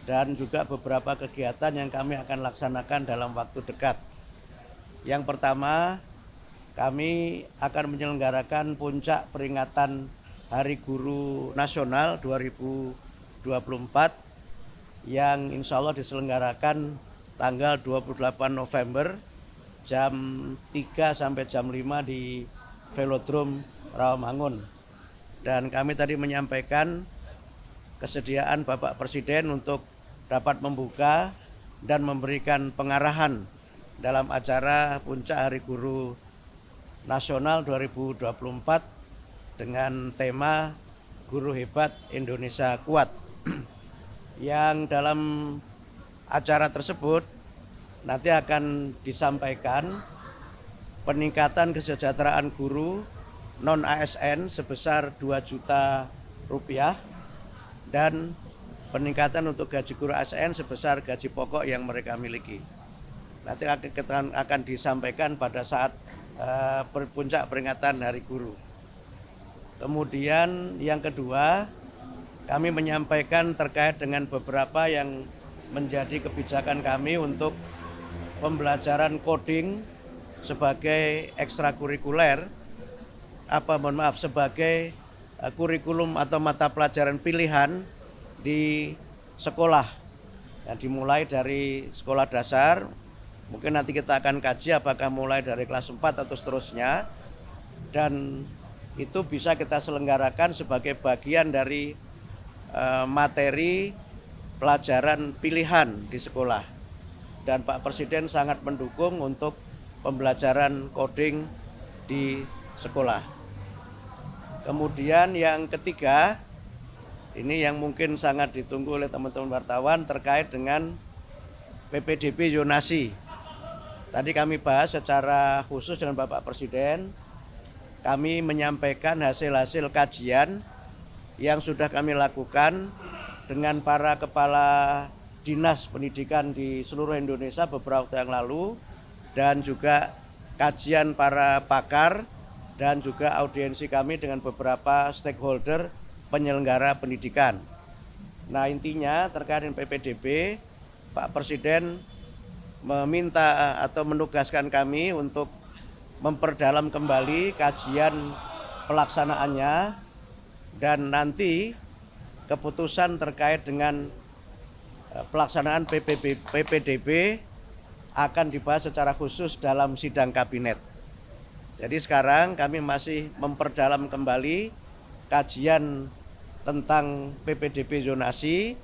dan juga beberapa kegiatan yang kami akan laksanakan dalam waktu dekat. Yang pertama, kami akan menyelenggarakan puncak peringatan Hari Guru Nasional 2024 yang insya Allah diselenggarakan tanggal 28 November jam 3 sampai jam 5 di Velodrome Rawamangun. Dan kami tadi menyampaikan kesediaan Bapak Presiden untuk dapat membuka dan memberikan pengarahan dalam acara Puncak Hari Guru Nasional 2024 dengan tema Guru Hebat Indonesia Kuat. Yang dalam acara tersebut nanti akan disampaikan peningkatan kesejahteraan guru non-ASN sebesar 2 juta rupiah dan peningkatan untuk gaji guru ASN sebesar gaji pokok yang mereka miliki. Nanti akan disampaikan pada saat puncak peringatan Hari Guru. Kemudian yang kedua, kami menyampaikan terkait dengan beberapa yang menjadi kebijakan kami untuk pembelajaran coding sebagai ekstrakurikuler, sebagai kurikulum atau mata pelajaran pilihan di sekolah. Yang dimulai dari sekolah dasar, mungkin nanti kita akan kaji apakah mulai dari kelas 4 atau seterusnya. Dan itu bisa kita selenggarakan sebagai bagian dari materi pelajaran pilihan di sekolah. Dan Pak Presiden sangat mendukung untuk pembelajaran coding di sekolah. Kemudian yang ketiga, ini yang mungkin sangat ditunggu oleh teman-teman wartawan terkait dengan PPDB zonasi. Tadi kami bahas secara khusus dengan Bapak Presiden. Kami menyampaikan hasil-hasil kajian yang sudah kami lakukan dengan para kepala dinas pendidikan di seluruh Indonesia beberapa waktu yang lalu, dan juga kajian para pakar dan juga audiensi kami dengan beberapa stakeholder penyelenggara pendidikan. Nah, intinya terkait dengan PPDB, Pak Presiden meminta atau menugaskan kami untuk memperdalam kembali kajian pelaksanaannya, dan nanti keputusan terkait dengan pelaksanaan PPDB akan dibahas secara khusus dalam sidang kabinet. Jadi sekarang kami masih memperdalam kembali kajian tentang PPDB zonasi,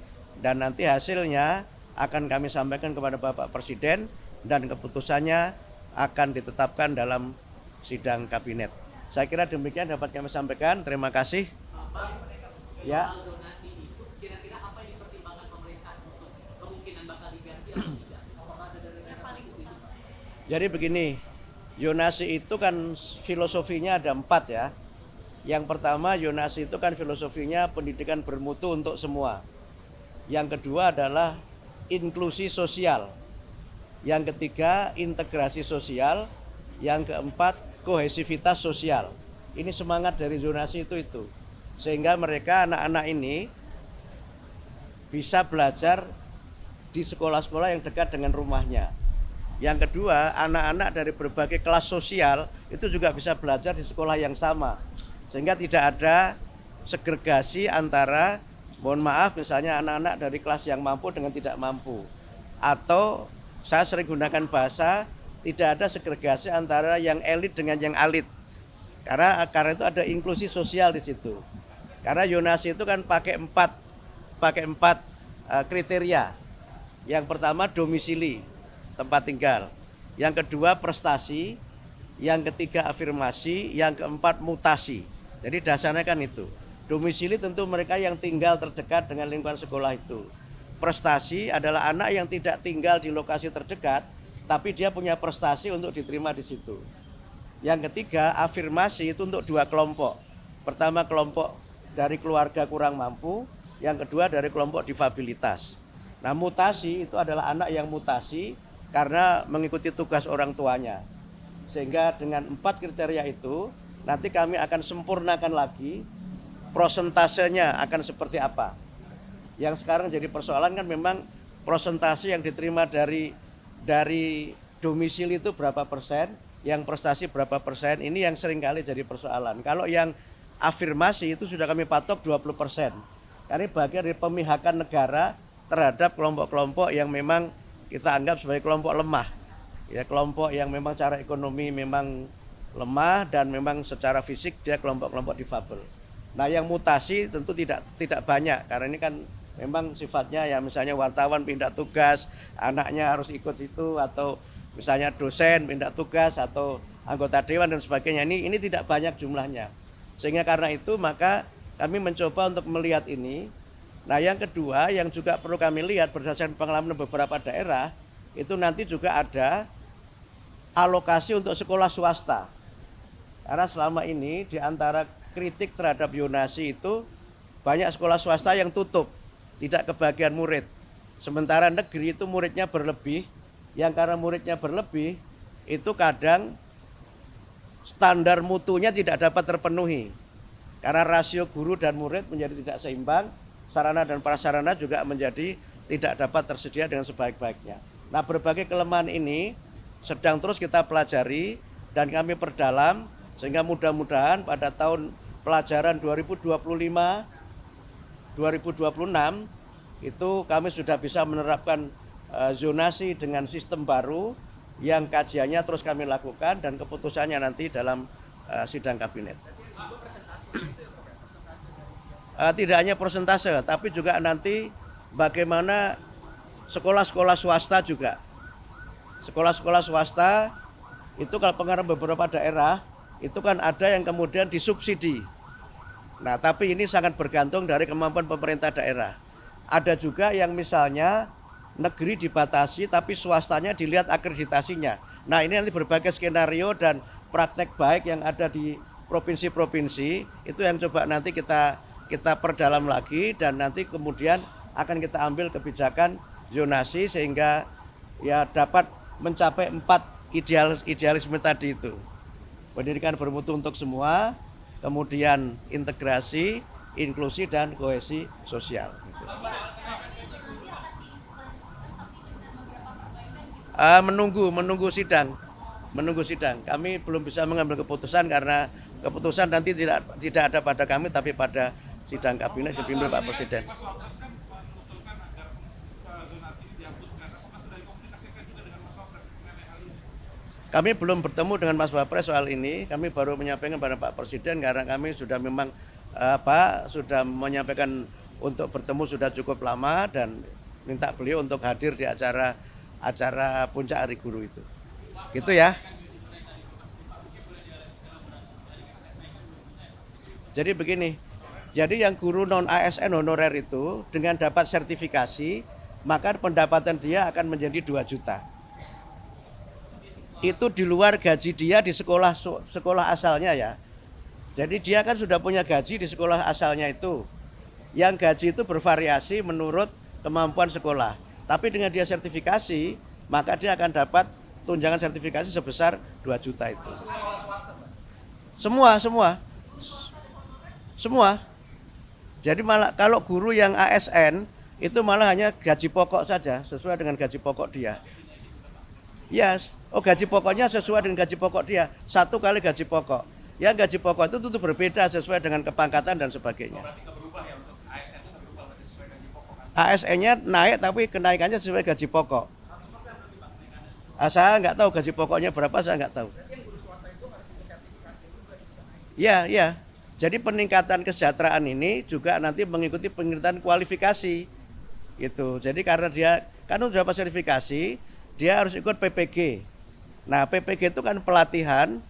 dan nanti hasilnya akan kami sampaikan kepada Bapak Presiden dan keputusannya akan ditetapkan dalam sidang kabinet. Saya kira demikian dapat kami sampaikan. Terima kasih. Ya. Jadi begini, zonasi itu kan filosofinya ada 4 ya. Yang pertama, zonasi itu kan filosofinya pendidikan bermutu untuk semua. Yang kedua adalah inklusi sosial. Yang ketiga, integrasi sosial. Yang keempat, kohesivitas sosial. Ini semangat dari zonasi itu. Sehingga mereka, anak-anak ini bisa belajar di sekolah-sekolah yang dekat dengan rumahnya. Yang kedua, anak-anak dari berbagai kelas sosial itu juga bisa belajar di sekolah yang sama. Sehingga tidak ada segregasi antara, mohon maaf, misalnya anak-anak dari kelas yang mampu dengan tidak mampu. Atau saya sering gunakan bahasa, tidak ada segregasi antara yang elit dengan yang alit. Karena itu ada inklusi sosial di situ. Karena zonasi itu kan pakai empat kriteria. Yang pertama domisili, tempat tinggal. Yang kedua prestasi, yang ketiga afirmasi, yang keempat mutasi. Jadi dasarnya kan itu. Domisili tentu mereka yang tinggal terdekat dengan lingkungan sekolah itu. Prestasi adalah anak yang tidak tinggal di lokasi terdekat, tapi dia punya prestasi untuk diterima di situ. Yang ketiga, afirmasi itu untuk 2 kelompok. Pertama, kelompok dari keluarga kurang mampu, yang kedua dari kelompok difabilitas. Nah, mutasi itu adalah anak yang mutasi karena mengikuti tugas orang tuanya. Sehingga dengan 4 kriteria itu, nanti kami akan sempurnakan lagi prosentasenya akan seperti apa. Yang sekarang jadi persoalan kan memang persentase yang diterima dari domisili itu berapa persen, yang prestasi berapa persen, ini yang seringkali jadi persoalan. Kalau yang afirmasi itu sudah kami patok 20%. Karena bagian dari pemihakan negara terhadap kelompok-kelompok yang memang kita anggap sebagai kelompok lemah. Ya, kelompok yang memang secara ekonomi memang lemah dan memang secara fisik dia kelompok-kelompok difabel. Nah, yang mutasi tentu tidak banyak karena ini kan memang sifatnya ya misalnya wartawan pindah tugas, anaknya harus ikut itu, atau misalnya dosen pindah tugas atau anggota dewan dan sebagainya. Ini tidak banyak jumlahnya. Sehingga karena itu maka kami mencoba untuk melihat ini. Nah, yang kedua yang juga perlu kami lihat berdasarkan pengalaman beberapa daerah, itu nanti juga ada alokasi untuk sekolah swasta. Karena selama ini di antara kritik terhadap zonasi itu banyak sekolah swasta yang tutup, tidak kebagian murid. Sementara negeri itu muridnya berlebih, yang karena muridnya berlebih itu kadang standar mutunya tidak dapat terpenuhi. Karena rasio guru dan murid menjadi tidak seimbang, sarana dan prasarana juga menjadi tidak dapat tersedia dengan sebaik-baiknya. Nah, berbagai kelemahan ini sedang terus kita pelajari dan kami perdalam sehingga mudah-mudahan pada tahun pelajaran 2025-2026 itu kami sudah bisa menerapkan zonasi dengan sistem baru yang kajiannya terus kami lakukan dan keputusannya nanti dalam sidang kabinet. Tidak hanya persentase, tapi juga nanti bagaimana sekolah-sekolah swasta juga. Sekolah-sekolah swasta itu kalau pengarah beberapa daerah itu kan ada yang kemudian disubsidi. Nah, tapi ini sangat bergantung dari kemampuan pemerintah daerah. Ada juga yang misalnya negeri dibatasi tapi swastanya dilihat akreditasinya. Nah, ini nanti berbagai skenario dan praktek baik yang ada di provinsi-provinsi itu yang coba nanti kita perdalam lagi dan nanti kemudian akan kita ambil kebijakan zonasi sehingga ya dapat mencapai 4 idealisme tadi itu. Pendidikan bermutu untuk semua, kemudian integrasi, inklusi dan kohesi sosial. Menunggu sidang. Kami belum bisa mengambil keputusan karena keputusan nanti tidak ada pada kami tapi pada sidang kabinet dipimpin Pak Presiden. Kami belum bertemu dengan Mas Wapres soal ini. Kami baru menyampaikan pada Pak Presiden karena kami sudah memang sudah menyampaikan untuk bertemu sudah cukup lama dan minta beliau untuk hadir di acara puncak Hari Guru itu. Gitu ya. Jadi begini. Jadi yang guru non ASN honorer itu dengan dapat sertifikasi, maka pendapatan dia akan menjadi 2 juta. Itu di luar gaji dia di sekolah asalnya ya. Jadi dia kan sudah punya gaji di sekolah asalnya itu. Yang gaji itu bervariasi menurut kemampuan sekolah. Tapi dengan dia sertifikasi, maka dia akan dapat tunjangan sertifikasi sebesar 2 juta itu. Semua. Jadi malah kalau guru yang ASN itu malah hanya gaji pokok saja sesuai dengan gaji pokok dia. Yes, gaji pokoknya sesuai dengan gaji pokok dia, 1 kali gaji pokok. Yang gaji pokok itu tentu berbeda sesuai dengan kepangkatan dan sebagainya. ASN-nya naik tapi kenaikannya sesuai gaji pokok. Saya nggak tahu gaji pokoknya berapa, saya nggak tahu. Ya. Jadi peningkatan kesejahteraan ini juga nanti mengikuti peningkatan kualifikasi. Gitu. Jadi karena dia kan sudah dapat sertifikasi, dia harus ikut PPG. Nah, PPG itu kan pelatihan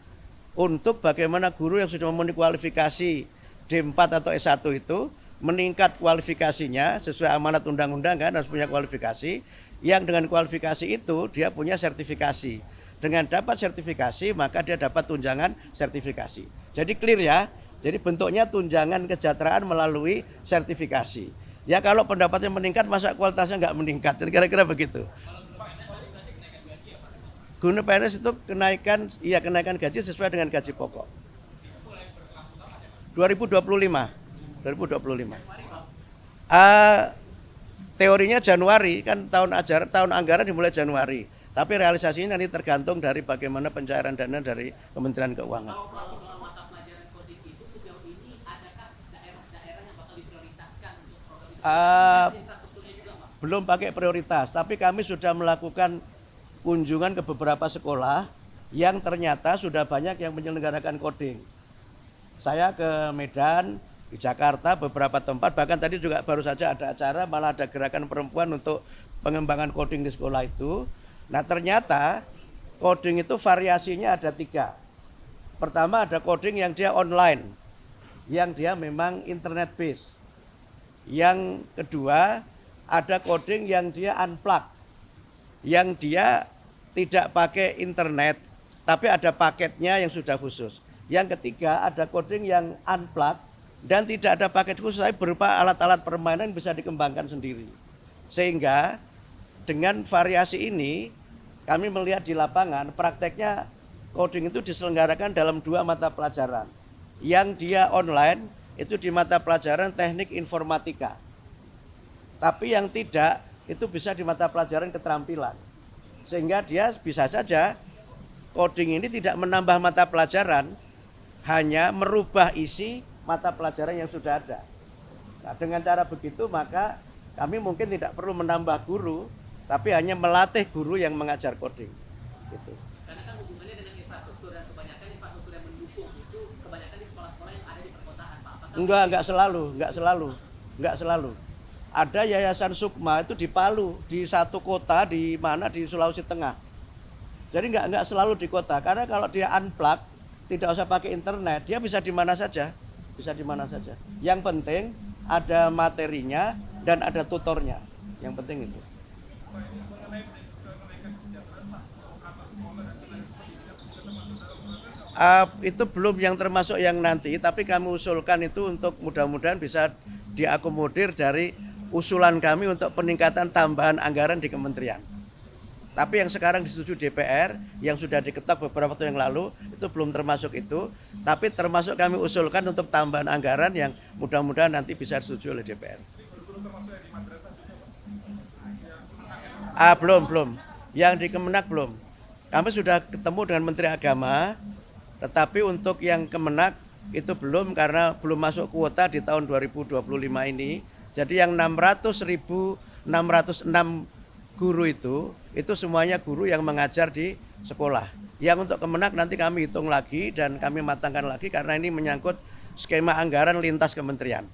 untuk bagaimana guru yang sudah memenuhi kualifikasi D4 atau S1 itu meningkat kualifikasinya sesuai amanat undang-undang kan harus punya kualifikasi. Yang dengan kualifikasi itu dia punya sertifikasi. Dengan dapat sertifikasi maka dia dapat tunjangan sertifikasi. Jadi clear ya. Jadi bentuknya tunjangan kesejahteraan melalui sertifikasi. Ya kalau pendapatnya meningkat masa kualitasnya nggak meningkat. Jadi kira-kira begitu. Guru PNS itu kenaikan gaji sesuai dengan gaji pokok. 2025. teorinya Januari, kan tahun anggaran dimulai Januari. Tapi realisasinya nanti tergantung dari bagaimana pencairan dana dari Kementerian Keuangan. Kalau soal mata pelajaran coding itu sejauh ini adakah daerah-daerah yang bakal diprioritaskan untuk program itu? Infrastrukturnya juga, Pak? Belum pakai prioritas, tapi kami sudah melakukan kunjungan ke beberapa sekolah yang ternyata sudah banyak yang menyelenggarakan coding. Saya ke Medan, di Jakarta, beberapa tempat, bahkan tadi juga baru saja ada acara, malah ada gerakan perempuan untuk pengembangan coding di sekolah itu. Nah ternyata coding itu variasinya ada 3. Pertama ada coding yang dia online, yang dia memang internet based. Yang kedua ada coding yang dia unplug, yang dia tidak pakai internet, tapi ada paketnya yang sudah khusus. Yang ketiga ada coding yang unplug dan tidak ada paket khusus, tapi berupa alat-alat permainan bisa dikembangkan sendiri. Sehingga dengan variasi ini kami melihat di lapangan prakteknya coding itu diselenggarakan dalam 2 mata pelajaran. Yang dia online itu di mata pelajaran teknik informatika. Tapi yang tidak itu bisa di mata pelajaran keterampilan. Sehingga dia bisa saja coding ini tidak menambah mata pelajaran, hanya merubah isi mata pelajaran yang sudah ada. Nah, dengan cara begitu maka kami mungkin tidak perlu menambah guru, tapi hanya melatih guru yang mengajar coding. Gitu. Karena kan hubungannya dengan infrastruktur dan kebanyakan infrastruktur yang mendukung itu kebanyakan di sekolah-sekolah yang ada di perkotaan, Pak. Enggak selalu. Ada Yayasan Sukma itu di Palu, di satu kota di mana di Sulawesi Tengah. Jadi enggak selalu di kota, karena kalau dia unplug, tidak usah pakai internet, dia bisa di mana saja. Bisa di mana saja. Yang penting ada materinya dan ada tutornya. Yang penting itu. Itu belum yang termasuk yang nanti, tapi kami usulkan itu untuk mudah-mudahan bisa diakomodir dari usulan kami untuk peningkatan tambahan anggaran di kementerian. Tapi yang sekarang disetujui DPR, yang sudah diketok beberapa waktu yang lalu, itu belum termasuk itu. Tapi termasuk kami usulkan untuk tambahan anggaran yang mudah-mudahan nanti bisa disetujui oleh DPR. Belum. Yang di Kemenak belum. Kami sudah ketemu dengan Menteri Agama, tetapi untuk yang Kemenak itu belum karena belum masuk kuota di tahun 2025 ini. Jadi yang 606 guru itu semuanya guru yang mengajar di sekolah. Yang untuk Kemenak nanti kami hitung lagi dan kami matangkan lagi karena ini menyangkut skema anggaran lintas kementerian.